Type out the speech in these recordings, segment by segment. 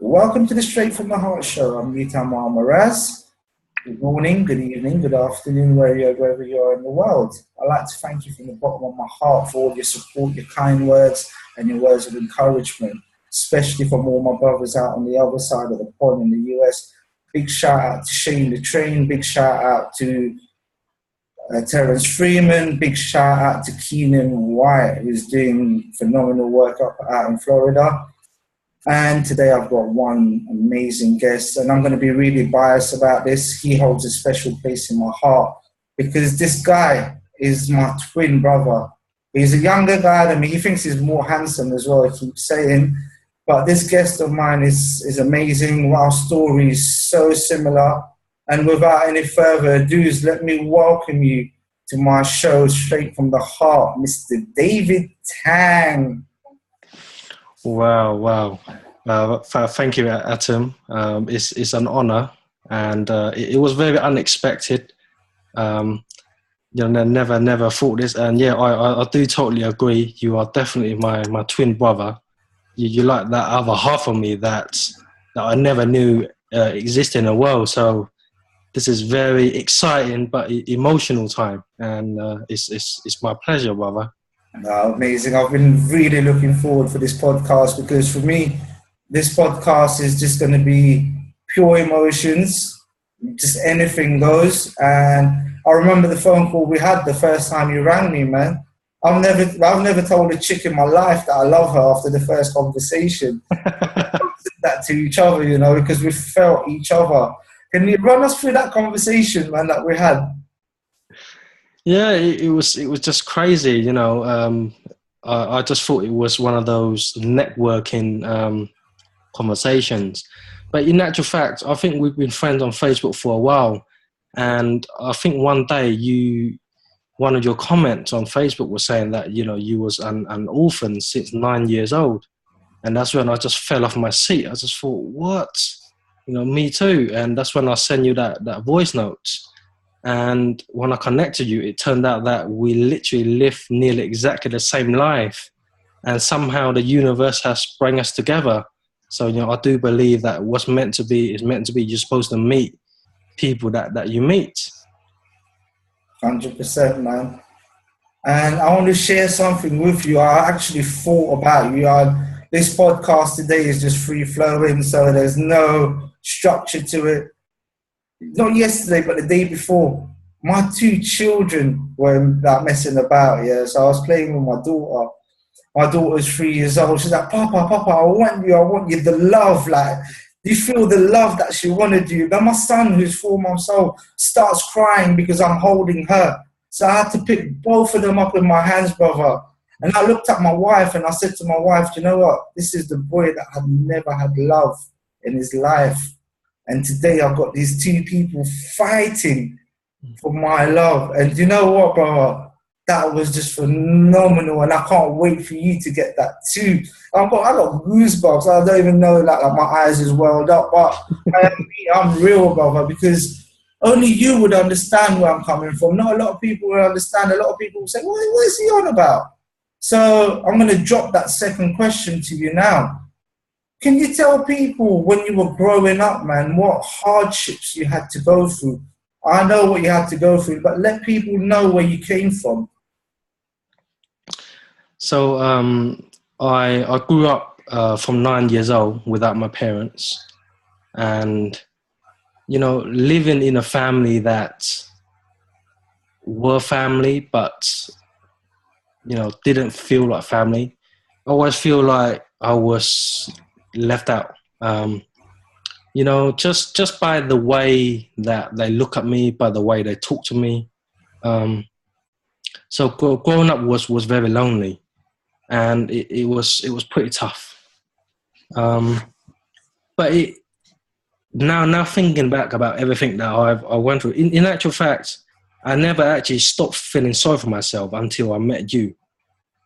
Welcome to the Straight from the Heart show. I'm Rita Maraz. Good morning, good evening, good afternoon, wherever you are in the world. I'd like to thank you from the bottom of my heart for all your support, your kind words, and your words of encouragement, especially from all my brothers out on the other side of the pond in the US. Big shout out to Shane the Train, big shout out to Terence Freeman, big shout out to Keenan White, who's doing phenomenal work out in Florida. And today I've got one amazing guest, and I'm going to be really biased about this. He holds a special place in my heart because this guy is my twin brother. He's a younger guy than me. He thinks he's more handsome as well, I keep saying. But this guest of mine is amazing. Our story is so similar. And without any further ado, let me welcome you to my show, Straight from the Heart, Mr. David Tang. Wow. Thank you, Atom. It's an honor, and it was very unexpected. Never thought this, and yeah, I do totally agree. You are definitely my twin brother. You like that other half of me that I never knew existed in the world. So this is very exciting but emotional time, and it's my pleasure, brother. Amazing. I've been really looking forward for this podcast because for me, this podcast is just going to be pure emotions, just anything goes. And I remember the phone call we had the first time you rang me, man. I've never told a chick in my life that I love her after the first conversation. We said that to each other, because we felt each other. Can you run us through that conversation, man, that we had? Yeah, it was just crazy, I just thought it was one of those networking conversations. But in actual fact, I think we've been friends on Facebook for a while. And I think one day one of your comments on Facebook was saying that, you was an orphan since 9 years old. And that's when I just fell off my seat. I just thought, what? Me too. And that's when I sent you that voice note. And when I connected you, it turned out that we literally live nearly exactly the same life. And somehow the universe has brought us together. So, I do believe that what's meant to be is meant to be. You're supposed to meet people that you meet. 100%, man. And I want to share something with you. I actually thought about you. This podcast today is just free flowing, so there's no structure to it. Not yesterday, but the day before, my two children were messing about, yeah. So I was playing with my daughter. My daughter's 3 years old. She's like, Papa, I want you, the love. Like, do you feel the love that she wanted you? Then my son, who's 4 months old, starts crying because I'm holding her. So I had to pick both of them up in my hands, brother. And I looked at my wife and I said to my wife, you know what? This is the boy that had never had love in his life. And today I've got these two people fighting for my love. And you know what, brother? That was just phenomenal. And I can't wait for you to get that too. I got goosebumps. I don't even know, like my eyes is welled up. But I'm real, brother, because only you would understand where I'm coming from. Not a lot of people will understand. A lot of people will say, what is he on about? So I'm going to drop that second question to you now. Can you tell people when you were growing up, man, what hardships you had to go through? I know what you had to go through, but let people know where you came from. So I grew up from 9 years old without my parents. And, living in a family that were family, but, didn't feel like family. I always feel like I was left out, just by the way that they look at me, by the way they talk to me. So growing up was very lonely, and it was pretty tough. But now thinking back about everything that I went through, in actual fact, I never actually stopped feeling sorry for myself until I met you.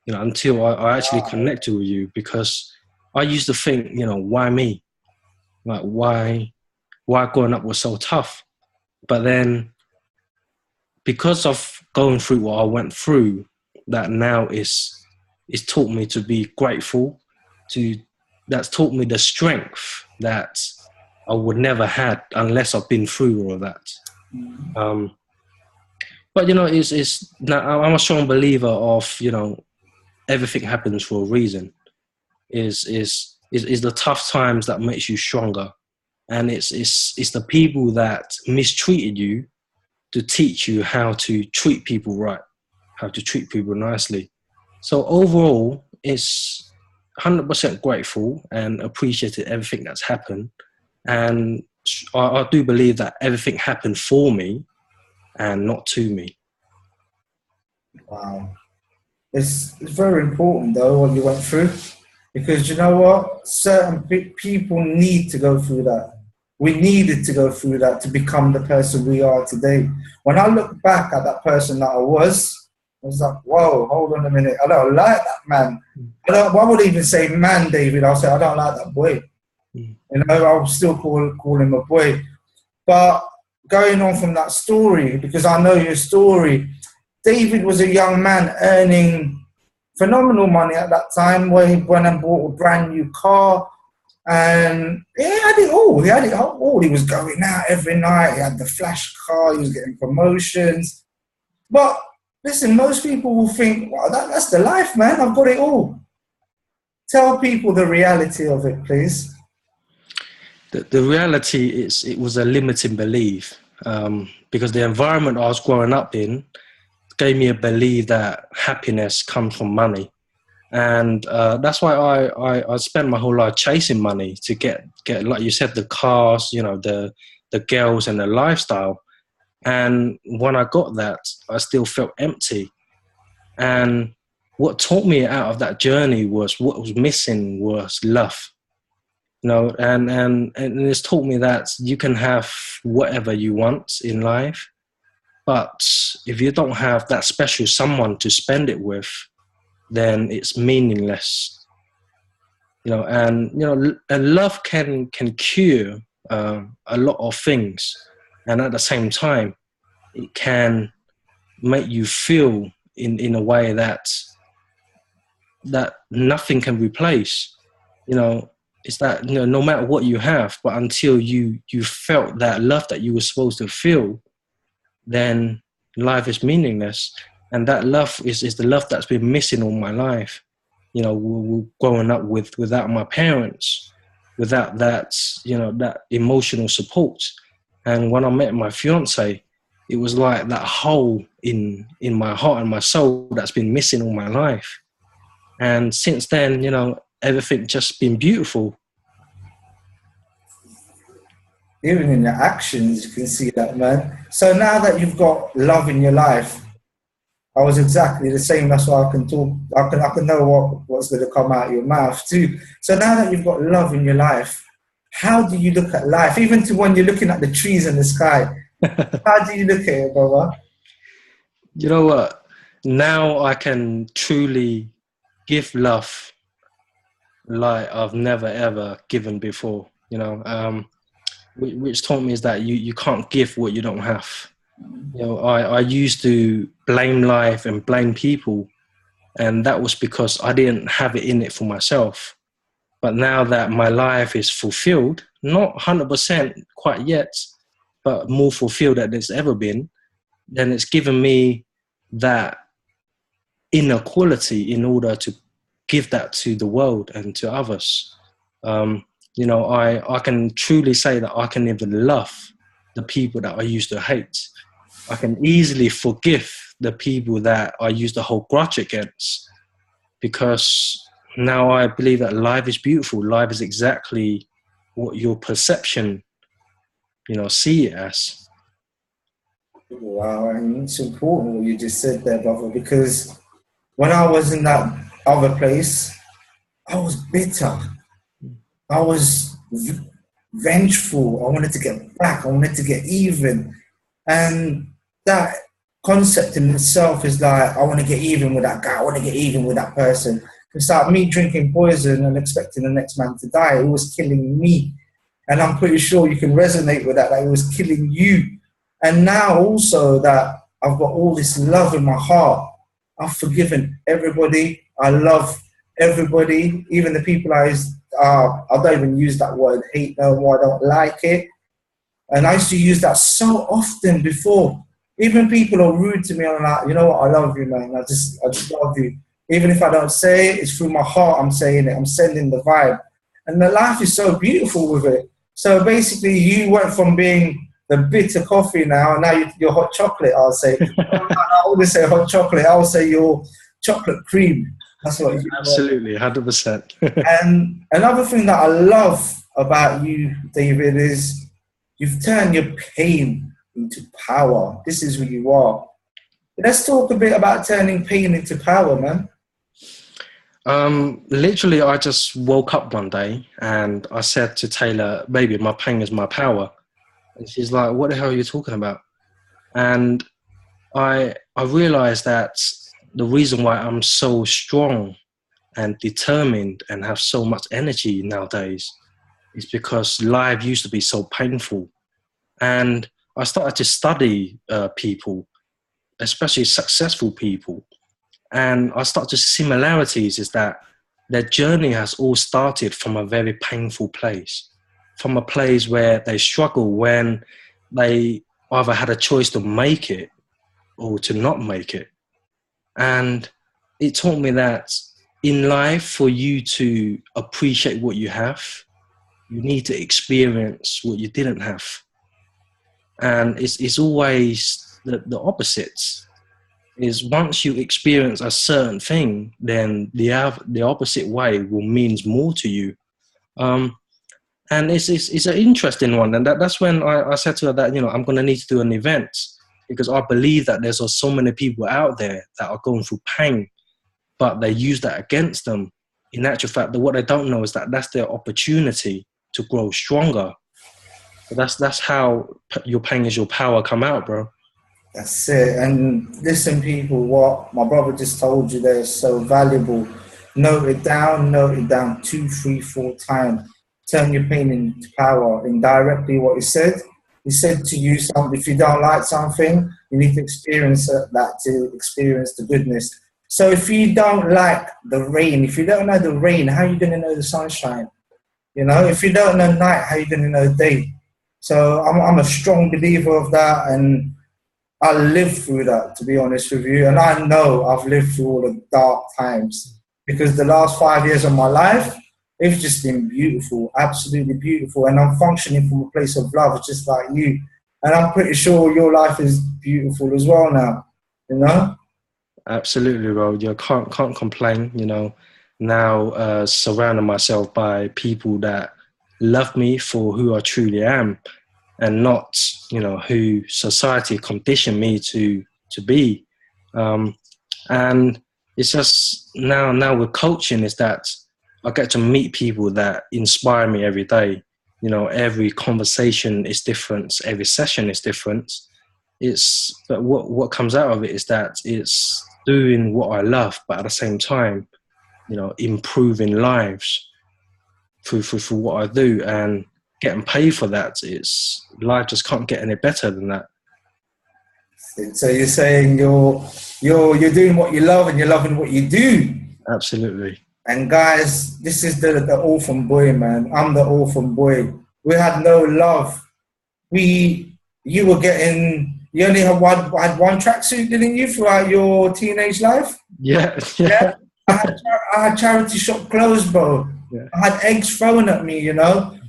Until I actually connected with you, because I used to think, why me? Like, why growing up was so tough? But then, because of going through what I went through, that now it's taught me to be grateful. That's taught me the strength that I would never had unless I've been through all of that. But you know, it's now I'm a strong believer of, you know, everything happens for a reason. Is the tough times that makes you stronger, and it's the people that mistreated you to teach you how to treat people right, how to treat people nicely. So overall, it's 100% grateful and appreciated everything that's happened, and I do believe that everything happened for me and not to me. Wow. It's very important though what you went through, because you know what, certain people need to go through that. We needed to go through that to become the person we are today. When I look back at that person that I was like, whoa, hold on a minute, I don't like that man. I would even say man, David. I'll say I don't like that boy. You know, I'll still call him a boy. But going on from that story, because I know your story, David was a young man earning phenomenal money at that time, where he went and bought a brand new car, and he had it all. He had it all. He was going out every night. He had the flash car. He was getting promotions. But listen, most people will think, well, that's the life, man. I've got it all. Tell people the reality of it, please. The reality is it was a limiting belief, because the environment I was growing up in gave me a belief that happiness comes from money. And that's why I spent my whole life chasing money to get, like you said, the cars, you know, the girls and the lifestyle. And when I got that, I still felt empty. And what taught me out of that journey was what was missing was love. You know, and it's taught me that you can have whatever you want in life, but if you don't have that special someone to spend it with, then it's meaningless. You know, and you know, and love can cure a lot of things, and at the same time, it can make you feel in a way that nothing can replace. You know, it's that, you know, no matter what you have, but until you felt that love that you were supposed to feel, then life is meaningless. And that love is the love that's been missing all my life. You know, growing up without my parents, without that, you know, that emotional support. And when I met my fiance, it was like that hole in my heart and my soul that's been missing all my life. And since then, you know, everything just been beautiful. Even in your actions, you can see that, man. So now that you've got love in your life, I was exactly the same. That's why I can talk. I can know what's going to come out of your mouth too. So now that you've got love in your life, how do you look at life? Even to when you're looking at the trees in the sky, how do you look at it, brother? You know what? Now I can truly give love like I've never ever given before. You know, which taught me is that you can't give what you don't have. You know, I used to blame life and blame people, and that was because I didn't have it in it for myself. But now that my life is fulfilled, not 100% quite yet, but more fulfilled than it's ever been, then it's given me that inner quality in order to give that to the world and to others. You know, I can truly say that I can even love the people that I used to hate. I can easily forgive the people that I used to hold grudge against, because now I believe that life is beautiful. Life is exactly what your perception, you know, see it as. Wow, and it's important what you just said there, brother, because when I was in that other place, I was bitter. I was vengeful. I wanted to get back. I wanted to get even. And that concept in itself is like, I want to get even with that guy. I want to get even with that person. It's like me drinking poison and expecting the next man to die. It was killing me. And I'm pretty sure you can resonate with that it was killing you. And now also that I've got all this love in my heart, I've forgiven everybody. I love everybody, even the people I I don't even use that word hate no more. I don't like it. And I used to use that so often before. Even people are rude to me. I'm like, you know what? I love you, man. I just love you. Even if I don't say it, it's through my heart. I'm saying it. I'm sending the vibe. And the life is so beautiful with it. So basically, you went from being the bitter coffee now, and now you're hot chocolate. I'll say. I always say hot chocolate. I'll say you're chocolate cream. That's what you want. Absolutely, 100%. And another thing that I love about you, David, is you've turned your pain into power. This is who you are. Let's talk a bit about turning pain into power, man. Literally, I just woke up one day and I said to Taylor, "Baby, my pain is my power." And she's like, "What the hell are you talking about?" And I realized that the reason why I'm so strong and determined and have so much energy nowadays is because life used to be so painful. And I started to study people, especially successful people. And I started to see similarities is that their journey has all started from a very painful place, from a place where they struggle when they either had a choice to make it or to not make it. And it taught me that in life, for you to appreciate what you have, you need to experience what you didn't have. And it's always the opposites. Is once you experience a certain thing, then the opposite way will means more to you. And it's an interesting one. And that's when I said to her that, I'm going to need to do an event because I believe that there's so many people out there that are going through pain, but they use that against them. In actual fact, what they don't know is that that's their opportunity to grow stronger. So that's how your pain is your power come out, bro. That's it. And listen, people, what my brother just told you there is so valuable. Note it down 2, 3, 4 times. Turn your pain into power. Indirectly, what he said. He said to you, if you don't like something, you need to experience that to experience the goodness. So if you don't like the rain, if you don't know the rain, how are you going to know the sunshine? If you don't know night, how are you going to know day? So I'm a strong believer of that, and I lived through that, to be honest with you. And I know I've lived through all the dark times because the last 5 years of my life, it's just been beautiful, absolutely beautiful. And I'm functioning from a place of love, just like you. And I'm pretty sure your life is beautiful as well now, Absolutely, bro. You can't complain, now surrounding myself by people that love me for who I truly am and not, who society conditioned me to be. And it's just now with coaching is that I get to meet people that inspire me every day. Every conversation is different. Every session is different. But what comes out of it is that it's doing what I love, but at the same time, improving lives through what I do and getting paid for that. Life just can't get any better than that. So you're saying you're doing what you love and you're loving what you do. Absolutely. And guys, this is the orphan boy, man. I'm the orphan boy. We had no love. You only had one tracksuit, didn't you, throughout your teenage life? Yeah. I had charity shop clothes, bro. Yeah. I had eggs thrown at me,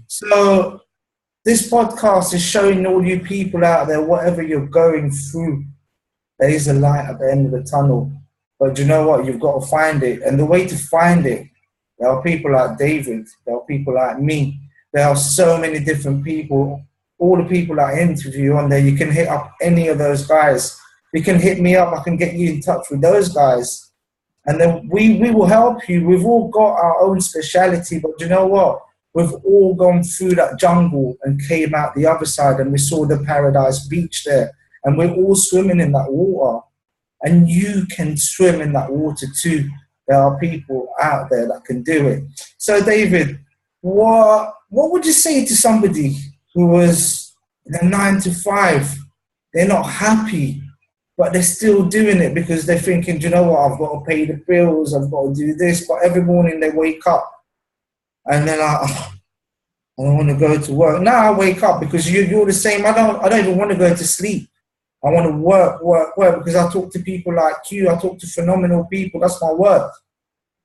So this podcast is showing all you people out there, whatever you're going through, there is a light at the end of the tunnel. But you know what? You've got to find it. And the way to find it, there are people like David. There are people like me. There are so many different people. All the people I interview on there, you can hit up any of those guys. You can hit me up. I can get you in touch with those guys. And then we will help you. We've all got our own speciality. But you know what? We've all gone through that jungle and came out the other side and we saw the paradise beach there. And we're all swimming in that water. And you can swim in that water too. There are people out there that can do it. So, David, what would you say to somebody who was in a 9 to 5? They're not happy, but they're still doing it because they're thinking, do you know what? I've got to pay the bills. I've got to do this. But every morning they wake up And then I don't want to go to work. Now I wake up because you're the same. I don't even want to go to sleep. I want to work, because I talk to people like you. I talk to phenomenal people. That's my work.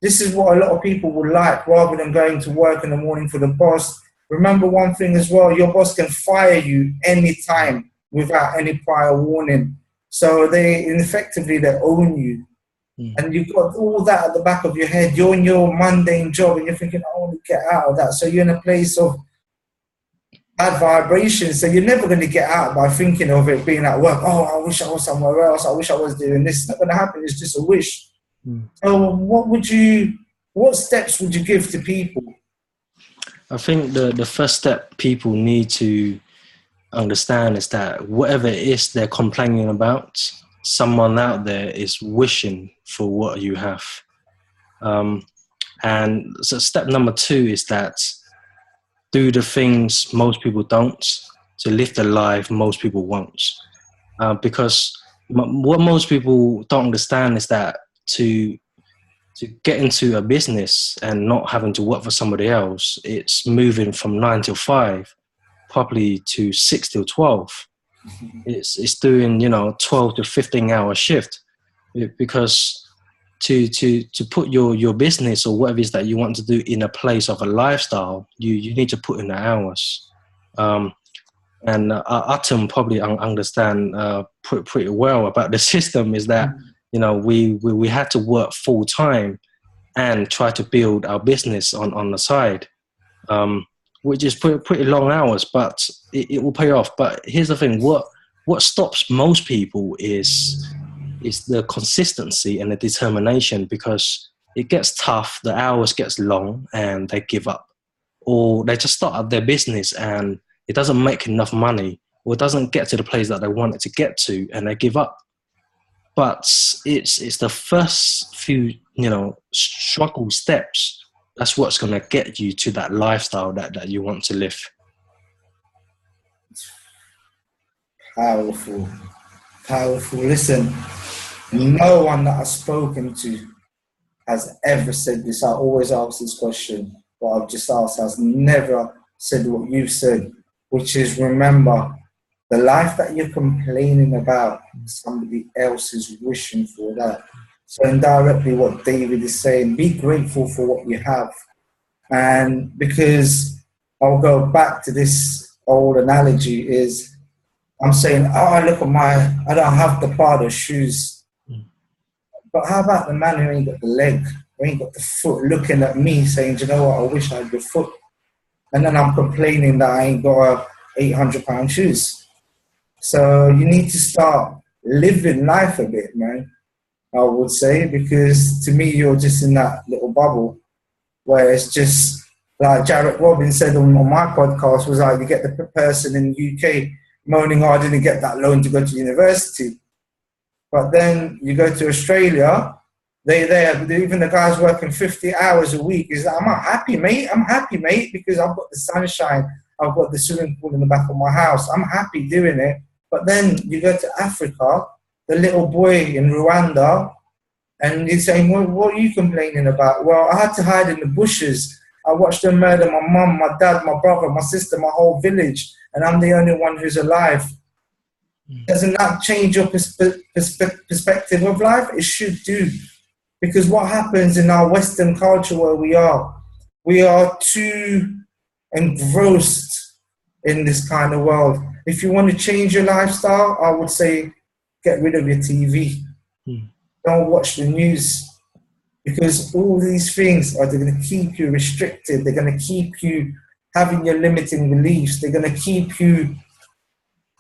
This is what a lot of people would like, rather than going to work in the morning for the boss. Remember one thing as well, your boss can fire you anytime without any prior warning. So they own you. And you've got all that at the back of your head. You're in your mundane job and you're thinking, I want to get out of that. So you're in a place of bad vibrations. So you're never going to get out by thinking of it being at work. Oh, I wish I was somewhere else. I wish I was doing this. It's not going to happen. It's just a wish. So what steps would you give to people? I think the first step people need to understand is that whatever it is they're complaining about, someone out there is wishing for what you have. And so step number 2 is that do the things most people don't, to live the life most people won't. Because what most people don't understand is that to get into a business and not having to work for somebody else, it's moving from 9 till 5, probably to 6 till 12. It's doing 12 to 15 hour shift, because to put your business or whatever it is that you want to do in a place of a lifestyle, you need to put in the hours. And Atom probably understand pretty well about the system, is that we had to work full time and try to build our business on the side, which is pretty long hours, but it will pay off. But here's the thing: what stops most people is the consistency and the determination, because it gets tough, the hours gets long, and they give up, or they just start up their business and it doesn't make enough money, or it doesn't get to the place that they want it to get to, and they give up. But it's the first few struggle steps that's what's going to get you to that lifestyle that you want to live. Powerful. Listen, no one that I've spoken to has ever said this. I always ask this question. What I've just asked has never said what you've said, which is, remember, the life that you're complaining about, somebody else is wishing for that. So indirectly what David is saying, be grateful for what you have. And because I'll go back to this old analogy, is I'm saying, look at I don't have the Prada shoes. But how about the man who ain't got the leg, who ain't got the foot, looking at me saying, do you know what, I wish I had the foot. And then I'm complaining that I ain't got £800 shoes. So you need to start living life a bit, man, I would say, because to me, you're just in that little bubble where it's just like Jarrett Robbins said on my podcast, was like, you get the person in the UK moaning, I didn't get that loan to go to university. But then you go to Australia, even the guys working 50 hours a week is like, I'm happy, mate, because I've got the sunshine, I've got the swimming pool in the back of my house. I'm happy doing it. But then you go to Africa, the little boy in Rwanda, and you're saying, what are you complaining about? Well, I had to hide in the bushes. I watched them murder my mum, my dad, my brother, my sister, my whole village, and I'm the only one who's alive. Doesn't that change your perspective of life? It should do. Because what happens in our Western culture where we are too engrossed in this kind of world. If you want to change your lifestyle, I would say get rid of your TV. Don't watch the news, because all these things are going to keep you restricted. They're going to keep you having your limiting beliefs. They're going to keep you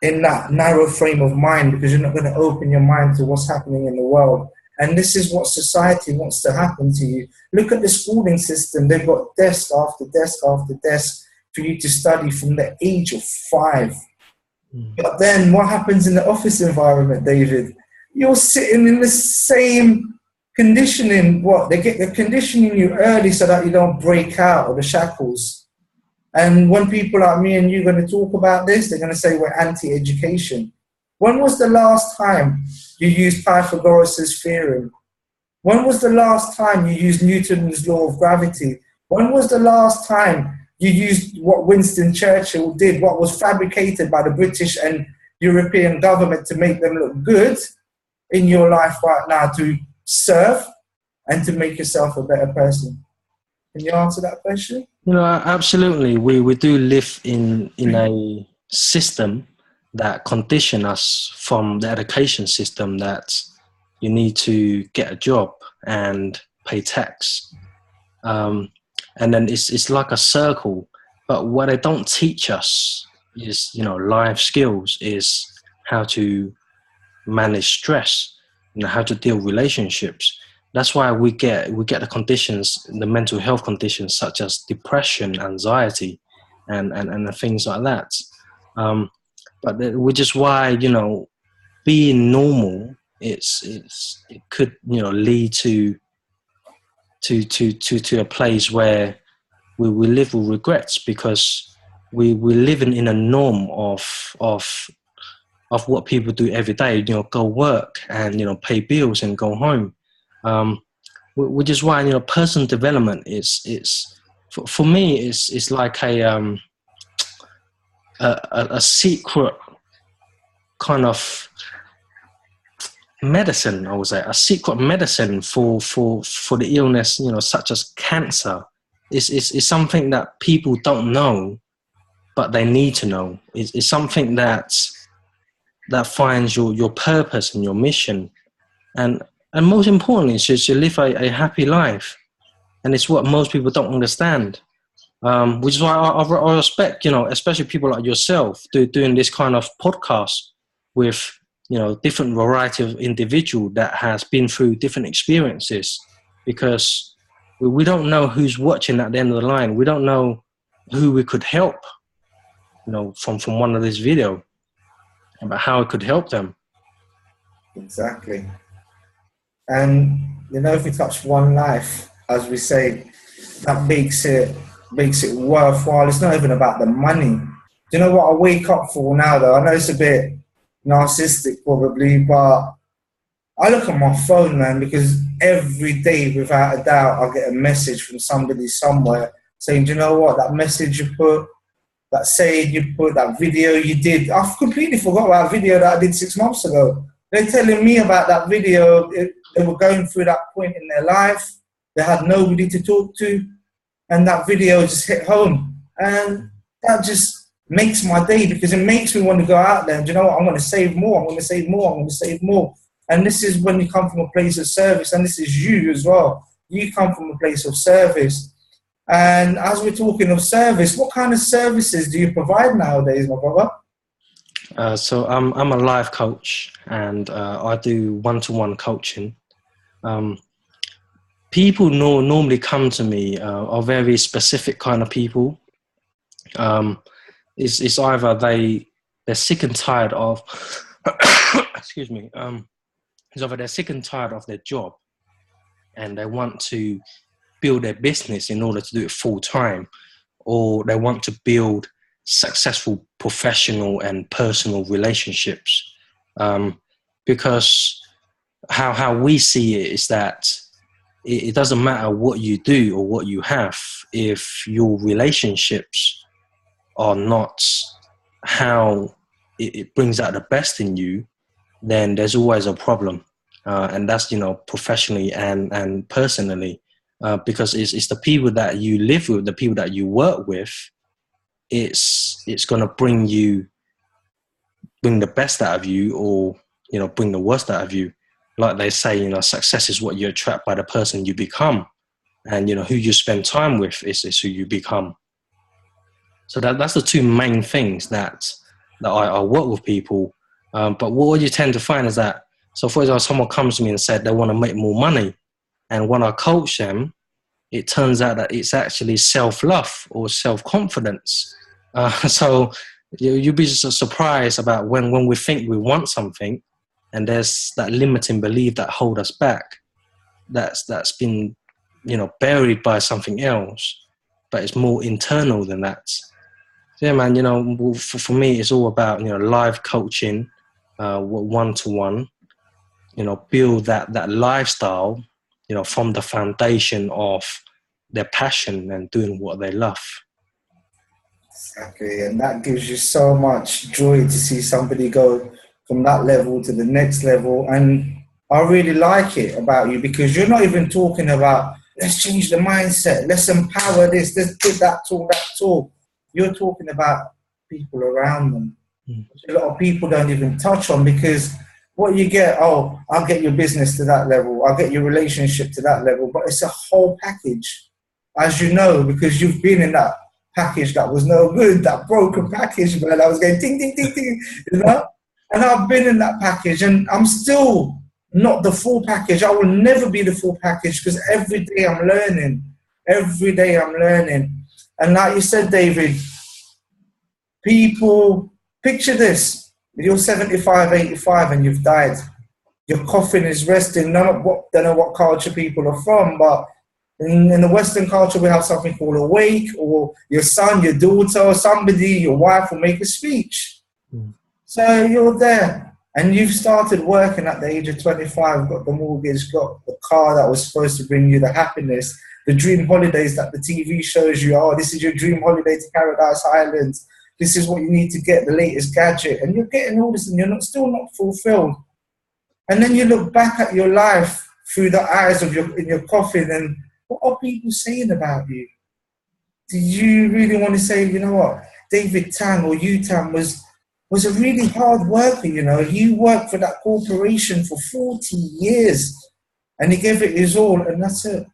in that narrow frame of mind, because you're not going to open your mind to what's happening in the world. And this is what society wants to happen to you. Look at the schooling system. They've got desk after desk after desk for you to study from the age of 5. But then what happens in the office environment, David? You're sitting in the same conditioning. They're conditioning you early so that you don't break out of the shackles. And when people like me and you are going to talk about this, they're going to say we're anti-education. When was the last time you used Pythagoras' theorem? When was the last time you used Newton's law of gravity? When was the last time you used what Winston Churchill did, what was fabricated by the British and European government to make them look good in your life right now, to serve and to make yourself a better person? Can you answer that question? Absolutely. We do live in a system that condition us from the education system that you need to get a job and pay tax. And then it's like a circle. But what they don't teach us is, life skills, is how to manage stress, how to deal with relationships. That's why we get the conditions, the mental health conditions such as depression, anxiety, and things like that. Which is why being normal, it could lead to a place where we live with regrets, because we're living in a norm of what people do every day, go work and, pay bills and go home. Which is why, personal development is for me, it's like a secret kind of medicine, I would say, a secret medicine for the illness, such as cancer. It's something that people don't know, but they need to know. It's something that finds your purpose and your mission, and most importantly, it's just to live a happy life. And it's what most people don't understand, which is why I respect, especially people like yourself, doing this kind of podcast with, different variety of individual that has been through different experiences, because we don't know who's watching at the end of the line. We don't know who we could help, from one of this video, about how it could help them. Exactly. And if we touch one life, as we say, that makes it worthwhile. It's not even about the money. Do you know what I wake up for now, though? I know it's a bit narcissistic probably, but I look at my phone, man, because every day, without a doubt, I get a message from somebody somewhere saying, do you know what, that message you put, that saying you put, that video you did, I've completely forgot about a video that I did 6 months ago. They're telling me about that video. They were going through that point in their life. They had nobody to talk to, and that video just hit home. And that just makes my day, because it makes me want to go out there and, you know what, I'm going to save more, I'm going to save more, I'm going to save more. And this is when you come from a place of service, and this is you as well. You come from a place of service. And as we're talking of service, what kind of services do you provide nowadays, my brother? So I'm a life coach, and I do one-to-one coaching. People normally come to me are very specific kind of people. It's either they're sick and tired of excuse me. It's either they're sick and tired of their job, and they want to build their business in order to do it full time, or they want to build successful professional and personal relationships. Because how we see it is that it doesn't matter what you do or what you have, if your relationships are not how it brings out the best in you, then there's always a problem. And that's, professionally and personally, because it's the people that you live with, the people that you work with, it's going to bring the best out of you, or, bring the worst out of you. Like they say, success is what you attract by the person you become. And, who you spend time with is who you become. So that's the two main things that I work with people. But what you tend to find is that, so for example, someone comes to me and said they want to make more money. And when I coach them, it turns out that it's actually self-love or self-confidence. So you'd be just surprised about when we think we want something, and there's that limiting belief that hold us back. That's been, buried by something else, but it's more internal than that. So yeah, man, for me, it's all about, live coaching, one-to-one, build that lifestyle, from the foundation of their passion and doing what they love. Exactly, and that gives you so much joy to see somebody go from that level to the next level. And I really like it about you because you're not even talking about let's change the mindset, let's empower this, let's do that tool, that tool. You're talking about people around them. Which a lot of people don't even touch on because what you get, oh, I'll get your business to that level, I'll get your relationship to that level, but it's a whole package, as you know, because you've been in that package that was no good, that broken package, man. I was going ding, ding, ding, ding, you know? And I've been in that package and I'm still not the full package. I will never be the full package because every day I'm learning. Every day I'm learning. And like you said, David, people, picture this. You're 75, 85 and you've died. Your coffin is resting. Don't know what culture people are from, but in the Western culture, we have something called a wake, or your son, your daughter, or somebody, your wife will make a speech. So you're there, and you've started working at the age of 25, got the mortgage, got the car that was supposed to bring you the happiness, the dream holidays that the TV shows you, oh, this is your dream holiday to Paradise Islands, this is what you need to get, the latest gadget, and you're getting all this, and you're still not fulfilled. And then you look back at your life through the eyes of in your coffin, and what are people saying about you? Do you really want to say, you know what, David Tang or you, Tang, was a really hard worker, you know. He worked for that corporation for 40 years and he gave it his all and that's it.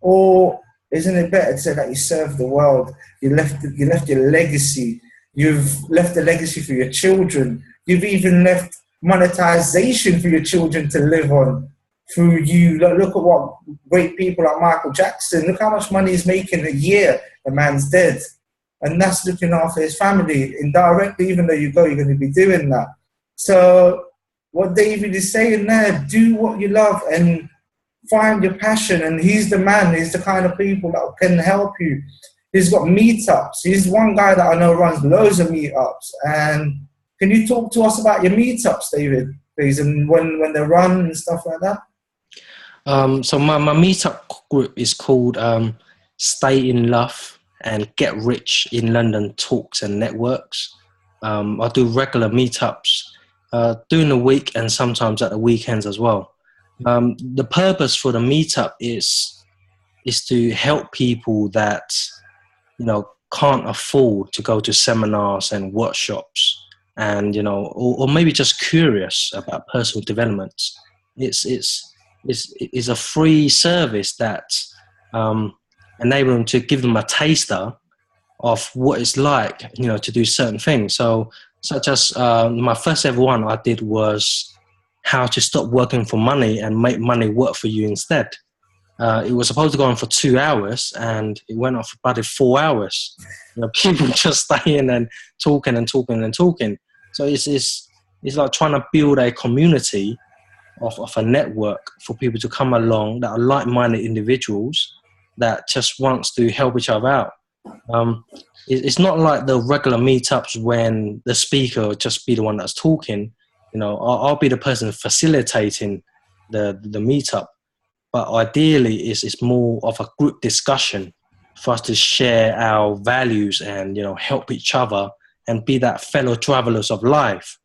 Or isn't it better to say that you served the world, you left your legacy, you've left a legacy for your children, you've even left monetization for your children to live on through you. Look at what great people like Michael Jackson, look how much money he's making a year, the man's dead. And that's looking after his family indirectly, even though you're going to be doing that. So what David is saying there, do what you love and find your passion. And he's the man, he's the kind of people that can help you. He's got meetups. He's one guy that I know runs loads of meetups. And can you talk to us about your meetups, David, please, and when they run and stuff like that? So my meetup group is called Stay in Love and Get Rich in London Talks and Networks. I do regular meetups during the week and sometimes at the weekends as well. The purpose for the meetup is to help people that, you know, can't afford to go to seminars and workshops, and, you know, or maybe just curious about personal development. It's a free service that enable them to give them a taster of what it's like, you know, to do certain things. So, such as my first ever one I did was how to stop working for money and make money work for you instead. It was supposed to go on for 2 hours and it went on for about 4 hours. You know, people just staying and talking and talking and talking. So it's like trying to build a community of a network for people to come along that are like-minded individuals that just wants to help each other out. It's not like the regular meetups when the speaker will just be the one that's talking. You know, I'll be the person facilitating the meetup, but ideally it's more of a group discussion for us to share our values and, you know, help each other and be that fellow travelers of life,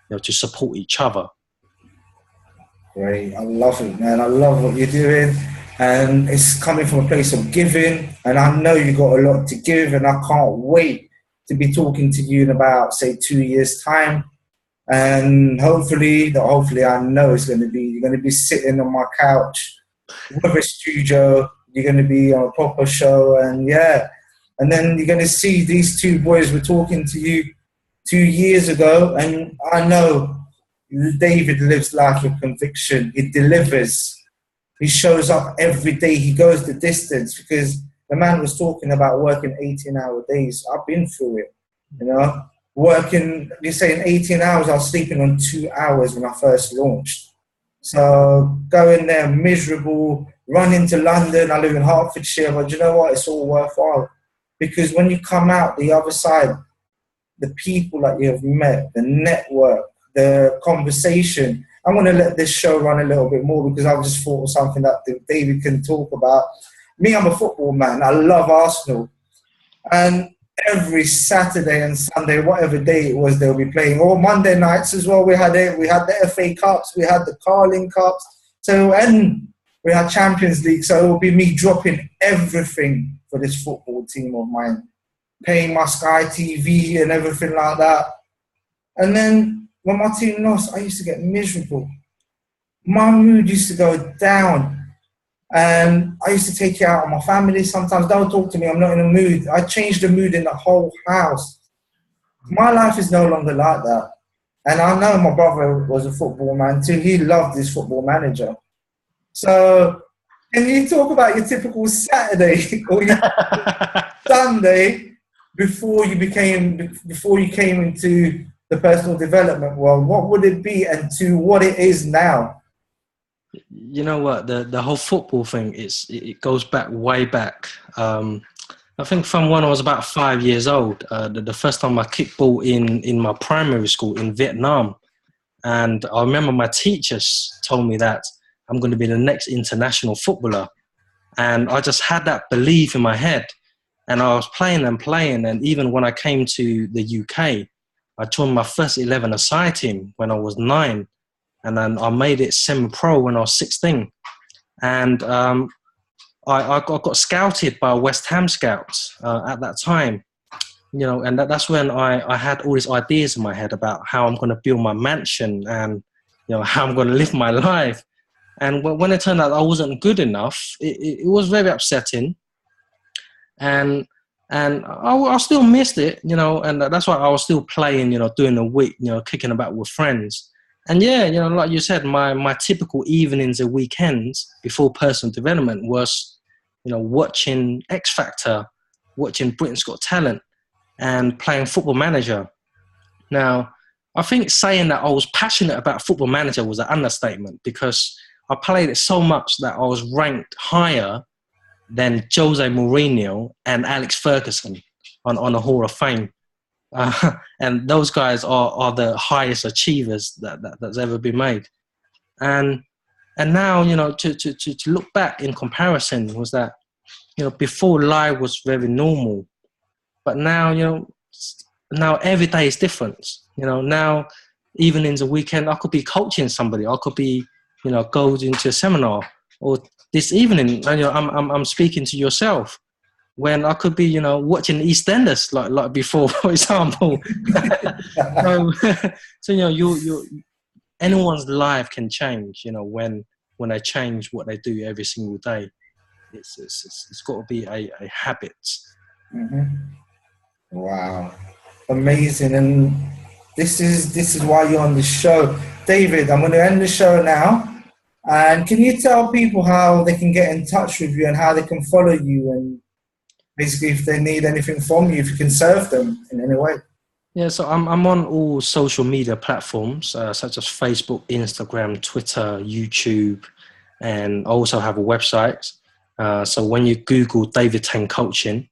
you know, to support each other. Great, I love it, man. I love what you're doing, and it's coming from a place of giving. And I know you got a lot to give, and I can't wait to be talking to you in about, say, 2 years' time. And hopefully I know it's going to be, you're going to be sitting on my couch with a studio. You're going to be on a proper show, and yeah. And then you're going to see these two boys were talking to you 2 years ago, and I know David lives life with conviction. He delivers. He shows up every day. He goes the distance, because the man was talking about working 18-hour days. I've been through it, you know. Working, you're saying 18 hours, I was sleeping on 2 hours when I first launched. So going there miserable, running to London, I live in Hertfordshire, but you know what, it's all worthwhile. Because when you come out the other side, the people that you have met, the network, the conversation. I'm going to let this show run a little bit more because I've just thought of something that David can talk about. me, I'm a football man. I love Arsenal. And every Saturday and Sunday, whatever day it was, they'll be playing. Or Monday nights as well. We had the FA Cups, we had the Carling Cups. So, and we had Champions League. So it will be me dropping everything for this football team of mine, paying my Sky TV and everything like that. And then when my team lost, I used to get miserable. My mood used to go down. And I used to take it out on my family sometimes. Don't talk to me, I'm not in a mood. I changed the mood in the whole house. My life is no longer like that. And I know my brother was a football man too. He loved his Football Manager. So can you talk about your typical Saturday or your Sunday before you came into the personal development world? What would it be and to what it is now? You know what, the whole football thing, it goes back way back. I think from when I was about 5 years old, the first time I kicked ball in my primary school in Vietnam. And I remember my teachers told me that I'm going to be the next international footballer. And I just had that belief in my head. And I was playing, and even when I came to the UK, I joined my first 11-a-side team when I was 9. And then I made it semi-pro when I was 16. And I got scouted by West Ham scouts at that time. You know, and that's when I had all these ideas in my head about how I'm going to build my mansion and, you know, how I'm going to live my life. And when it turned out I wasn't good enough, it was very upsetting. And I still missed it, you know, and that's why I was still playing, you know, during the week, you know, kicking about with friends. And yeah, you know, like you said, my typical evenings and weekends before personal development was, you know, watching X Factor, watching Britain's Got Talent, and playing Football Manager. Now, I think saying that I was passionate about Football Manager was an understatement, because I played it so much that I was ranked higher than Jose Mourinho and Alex Ferguson on the Hall of Fame. And those guys are the highest achievers that's ever been made. And now, you know, to look back in comparison was that, you know, before life was very normal, but now, you know, now every day is different. You know, now even in the weekend, I could be coaching somebody, I could be, you know, go into a seminar, or this evening, you know, I'm speaking to yourself, when I could be, you know, watching EastEnders like before, for example. So, you know, anyone's life can change, you know, when they change what they do every single day. It's got to be a habit. Mm-hmm. Wow, amazing. And this is why you're on the show. David, I'm going to end the show now. And can you tell people how they can get in touch with you and how they can follow you, and basically if they need anything from you, if you can serve them in any way? Yeah, so I'm on all social media platforms, such as Facebook, Instagram, Twitter, YouTube, and I also have a website. So when you Google David Tang Coaching,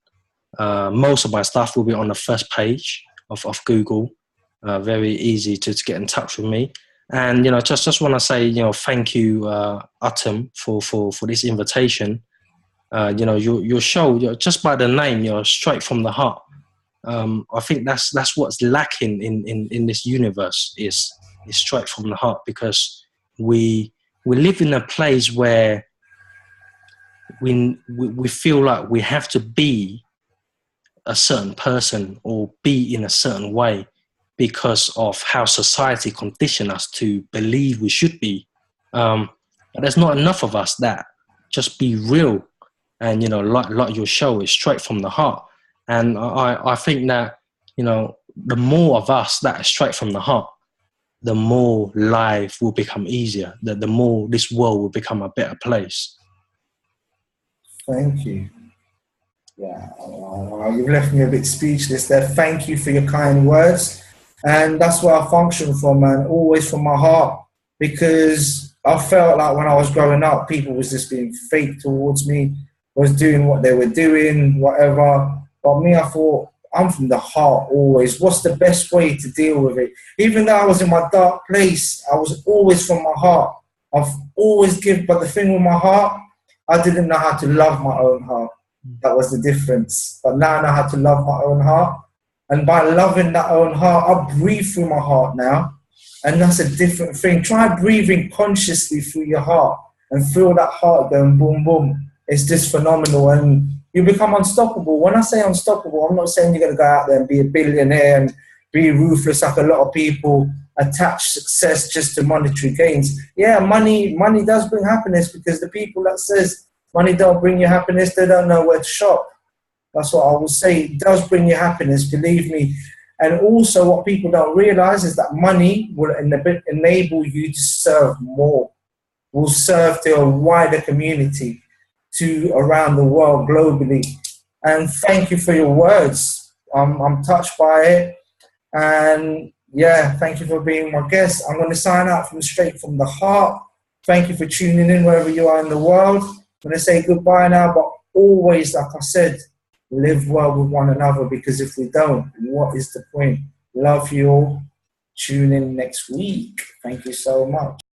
most of my stuff will be on the first page of Google. Very easy to get in touch with me. And, you know, just want to say, you know, thank you, Atom, for this invitation. You know, your show, just by the name, you're straight from the heart. I think that's what's lacking in this universe is straight from the heart, because we live in a place where we feel like we have to be a certain person or be in a certain way because of how society conditioned us to believe we should be. But there's not enough of us that just be real. And, you know, like your show is straight from the heart. And I think that, you know, the more of us that are straight from the heart, the more life will become easier, the more this world will become a better place. Thank you. Yeah, you've left me a bit speechless there. Thank you for your kind words. And that's where I function from, and always from my heart, because I felt like when I was growing up, people was just being fake towards me, was doing what they were doing, whatever. But me, I thought, I'm from the heart always. What's the best way to deal with it? Even though I was in my dark place, I was always from my heart. I've always given, but the thing with my heart, I didn't know how to love my own heart. That was the difference. But now I know how to love my own heart. And by loving that own heart, I breathe through my heart now. And that's a different thing. Try breathing consciously through your heart and feel that heart going boom, boom. It's just phenomenal. And you become unstoppable. When I say unstoppable, I'm not saying you're going to go out there and be a billionaire and be ruthless like a lot of people attach success just to monetary gains. Yeah, money does bring happiness, because the people that says money don't bring you happiness, they don't know where to shop. That's what I will say. It does bring you happiness, believe me. And also what people don't realize is that money will enable you to serve more, will serve to a wider community, to around the world globally. And thank you for your words. I'm touched by it. And yeah, thank you for being my guest. I'm going to sign out from straight from the heart. Thank you for tuning in wherever you are in the world. I'm going to say goodbye now, but always, like I said, live well with one another, because if we don't, what is the point? Love you all. Tune in next week. Thank you so much.